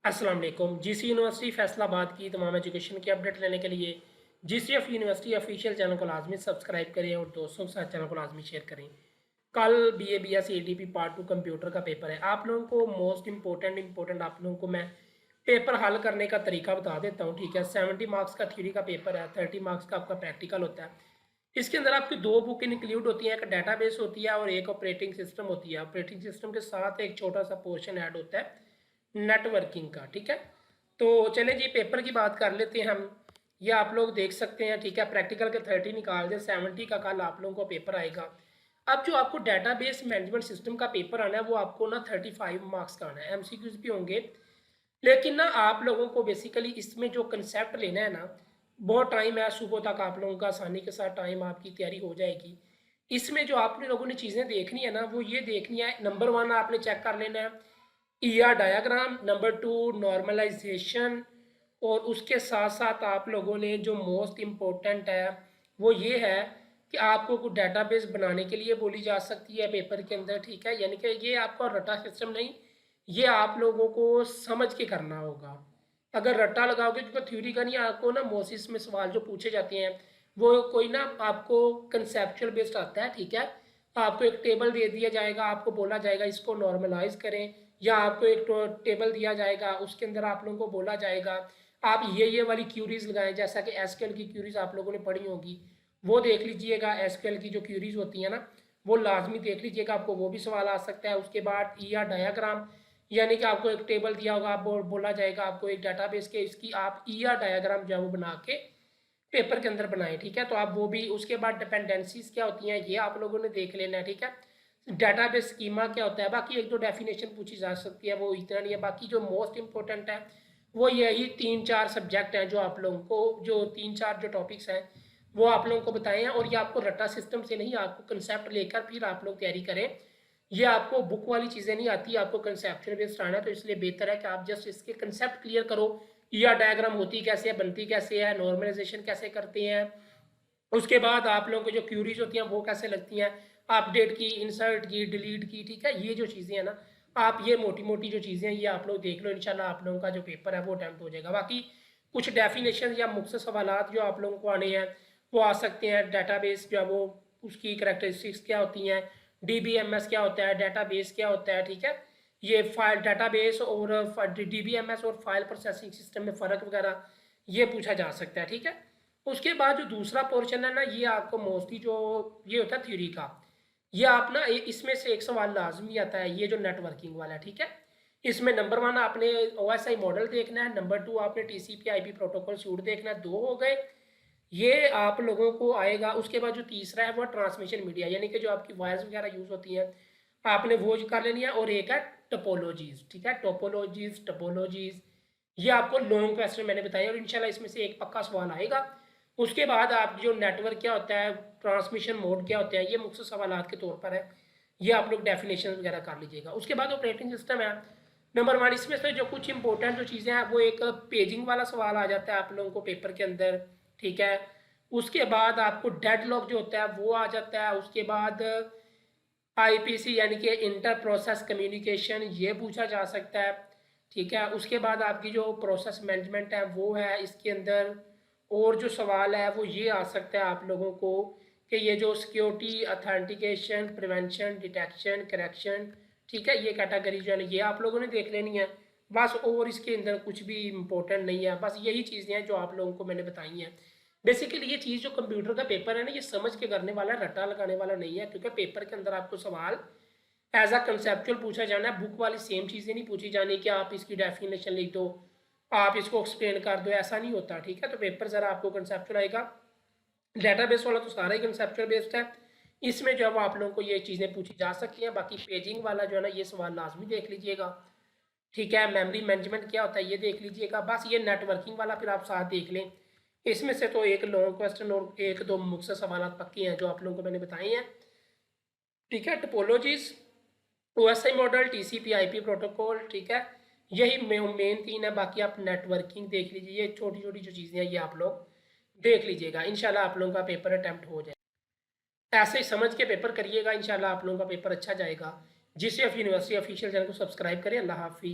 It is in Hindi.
अस्सलाम वालेकुम। जीसी यूनिवर्सिटी फैसलाबाद की तमाम एजुकेशन की अपडेट लेने के लिए जीसीएफ यूनिवर्सिटी ऑफिशियल चैनल को लाजमी सब्सक्राइब करें और दोस्तों के साथ चैनल को लाजमी शेयर करें। कल BA BS ADP part 2 computer का पेपर है। आप लोगों को मोस्ट इंपॉर्टेंट आप लोगों को मैं पेपर हल करने का तरीका बता देता हूँ। ठीक है, 70 मार्क्स का थ्योरी का पेपर है, 30 मार्क्स का आपका प्रैक्टिकल होता है। इसके अंदर आपकी दो बुक इंक्लूड होती हैं, एक डाटाबेस होती है और एक ऑपरेटिंग सिस्टम होती है। ऑपरेटिंग सिस्टम के साथ एक छोटा सा पोर्शन ऐड होता है नेटवर्किंग का। ठीक है, तो चलें जी पेपर की बात कर लेते हैं हम। ये आप लोग देख सकते हैं। ठीक है, प्रैक्टिकल के 30 निकाल दें, 70 का कल आप लोगों को पेपर आएगा। अब जो आपको डाटाबेस मैनेजमेंट सिस्टम का पेपर आना है वो आपको ना 35 मार्क्स का आना है। एमसीक्यूज भी होंगे, लेकिन ना आप लोगों को बेसिकली इसमें जो कंसेप्ट लेना है ना, बहुत टाइम है, सुबह तक आप लोगों का आसानी के साथ टाइम आपकी तैयारी हो जाएगी। इसमें जो आप लोगों ने चीज़ें देखनी है ना वो ये देखनी है, नंबर 1 आपने चेक कर लेना है ईआर डायग्राम, नंबर 2 नॉर्मलाइजेशन, और उसके साथ साथ आप लोगों ने जो मोस्ट इम्पोर्टेंट है वो ये है कि आपको कुछ डेटाबेस बनाने के लिए बोली जा सकती है पेपर के अंदर। ठीक है, यानी कि ये आपका रटा सिस्टम नहीं, ये आप लोगों को समझ के करना होगा। अगर रट्टा लगाओगे, क्योंकि थ्योरी का नहीं, आपको ना मोसिस में सवाल जो पूछे जाते हैं वो कोई ना आपको कंसेप्चुअल बेस्ड आता है। ठीक है, आपको एक टेबल दे दिया जाएगा, आपको बोला जाएगा इसको नॉर्मलाइज करें, या आपको एक टेबल दिया जाएगा, उसके अंदर आप लोगों को बोला जाएगा आप ये वाली क्यूरीज लगाएं, जैसा कि एसक्यूएल की क्यूरीज आप लोगों ने पढ़ी होगी, वो देख लीजिएगा। एसक्यूएल की जो क्यूरीज होती हैं ना वो लाजमी देख लीजिएगा, आपको वो भी सवाल आ सकता है। उसके बाद ईआर डायाग्राम, यानी कि आपको एक टेबल दिया होगा, आप बोला जाएगा आपको एक डाटाबेस के इसकी आप ईआर डायग्राम जो है वो बना के पेपर के अंदर बनाएं। ठीक है, तो आप वो भी, उसके बाद डिपेंडेंसीज क्या होती हैं ये आप लोगों ने देख लेना है। ठीक है, डाटाबेस स्कीमा क्या होता है, बाकी एक दो डेफिनेशन पूछी जा सकती है, वो इतना नहीं है। बाकी जो मोस्ट इंपॉर्टेंट है वो यही 3-4 सब्जेक्ट हैं जो आप लोगों को, जो 3-4 जो टॉपिक्स हैं वो आप लोगों को बताए हैं। और ये आपको रट्टा सिस्टम से नहीं, आपको कंसेप्ट लेकर फिर आप लोग तैयारी करें। ये आपको बुक वाली चीज़ें नहीं आती, आपको कंसेप्चुअल बेस्ड आना है, तो इसलिए बेहतर है कि आप जस्ट इसके कंसेप्ट क्लियर करो। या डायग्राम होती कैसे है, बनती कैसे है, नॉर्मलाइजेशन कैसे करते हैं, उसके बाद आप लोगों को जो क्यूरीज होती हैं वो कैसे लगती हैं, अपडेट की, इंसर्ट की, डिलीट की। ठीक है, ये जो चीज़ें हैं ना, आप ये मोटी मोटी जो चीज़ें हैं ये आप लोग देख लो, इंशाल्लाह आप लोगों का जो पेपर है वो अटैम्प्ट हो जाएगा। बाकी कुछ डेफिनेशन या मुख्य सवालात जो आप लोगों को आने हैं वो आ सकते हैं। डाटाबेस जो है वो, उसकी करेक्टरिस्टिक्स क्या होती हैं, डीबीएमएस क्या होता है, डाटाबेस क्या होता है। ठीक है, ये फाइल डाटाबेस और डीबीएमएस और फाइल प्रोसेसिंग सिस्टम में फ़र्क वगैरह ये पूछा जा सकता है। ठीक है, उसके बाद जो दूसरा पोर्शन है ना, ये आपको मोस्टली जो ये होता है थ्योरी का, ये आप ना इसमें से एक सवाल लाजमी आता है, ये जो नेटवर्किंग वाला है। ठीक है, इसमें नंबर 1 आपने ओएसआई मॉडल देखना है, नंबर 2 आपने टीसीपी आईपी प्रोटोकॉल सूट देखना है। 2 हो गए, ये आप लोगों को आएगा। उसके बाद जो तीसरा है वो ट्रांसमिशन मीडिया, यानी कि जो आपकी वायर्स वगैरह यूज़ होती हैं आपने वो कर लेनी है। और एक है टोपोलॉजीज। ठीक है, टोपोलॉजीज ये आपको लॉन्ग क्वेश्चन मैंने बताया, और इंशाल्लाह इसमें से एक पक्का सवाल आएगा। उसके बाद आप जो नेटवर्क क्या होता है, ट्रांसमिशन मोड क्या होते हैं, ये मुख्य सवाल के तौर पर है, ये आप लोग डेफिनेशन वगैरह कर लीजिएगा। उसके बाद ऑपरेटिंग सिस्टम है नंबर 1, इसमें से जो कुछ इंपॉर्टेंट जो चीज़ें हैं वो एक पेजिंग वाला सवाल आ जाता है आप लोगों को पेपर के अंदर। ठीक है, उसके बाद आपको डेडलॉक जो होता है वो आ जाता है। उसके बाद आईपीसी यानी कि इंटर प्रोसेस कम्युनिकेशन, ये पूछा जा सकता है। ठीक है, उसके बाद आपकी जो प्रोसेस मैनेजमेंट है वो है इसके अंदर। और जो सवाल है वो ये आ सकता है आप लोगों को कि ये जो security, authentication, prevention, detection, correction, ठीक है, ये कैटेगरी जो है ये आप लोगों ने देख लेनी है बस। और इसके अंदर कुछ भी इम्पोर्टेंट नहीं है, बस यही चीज़ें हैं जो आप लोगों को मैंने बताई हैं। बेसिकली ये चीज़ जो कंप्यूटर का पेपर है ना, ये समझ के करने वाला, रट्टा लगाने वाला नहीं है, क्योंकि पेपर के अंदर आपको सवाल एज अ कंसेप्चुअल पूछा जाना है। बुक वाली सेम चीज़ें नहीं पूछी जानी कि आप इसकी डेफिनेशन लिख दो, आप इसको एक्सप्लेन कर दो, ऐसा नहीं होता। ठीक है, तो पेपर ज़रा आपको कंसेप्चुअल आएगा। डेटाबेस वाला तो सारा ही कंसेप्चुअल बेस्ड है, इसमें जो है वो आप लोगों को ये चीज़ें पूछी जा सकती हैं। बाकी पेजिंग वाला जो है ना, ये सवाल लाजमी देख लीजिएगा। ठीक है, मेमोरी मैनेजमेंट क्या होता है ये देख लीजिएगा। बस ये नेटवर्किंग वाला फिर आप साथ देख लें। इसमें से तो एक लॉन्ग क्वेश्चन और एक दो मुख्य सवाल पक्के हैं जो आप लोगों को मैंने बताए हैं। ठीक है, topologies, OSI model, TCP IP protocol. ठीक है, यही मेन 3 है। बाकी आप नेटवर्किंग देख लीजिए, ये छोटी छोटी जो चीज़ें हैं ये आप लोग देख लीजिएगा। इंशाल्लाह आप लोगों का पेपर अटैम्प्ट हो जाए, ऐसे ही समझ के पेपर करिएगा, इंशाल्लाह आप लोगों का पेपर अच्छा जाएगा। जिससे यूनिवर्सिटी ऑफिशियल चैनल को सब्सक्राइब करें। अल्लाह हाफिज़।